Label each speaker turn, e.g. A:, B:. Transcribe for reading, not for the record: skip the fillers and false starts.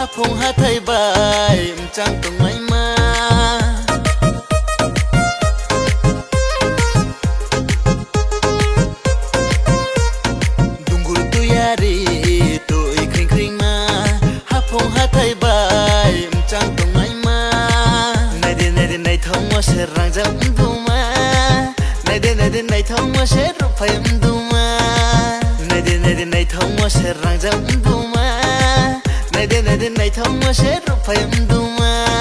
A: hapong hatay bay mchang tong mai ma dungur tu yari tu ikring kring ma hapong hatay bay mchang tong mai ma nai de nai thong mo se rang jam du ma nai de nai thong mo se ru phai du ma nai de nai thong mo se rang jam du ma nai de nai thong mo se ru phai du ma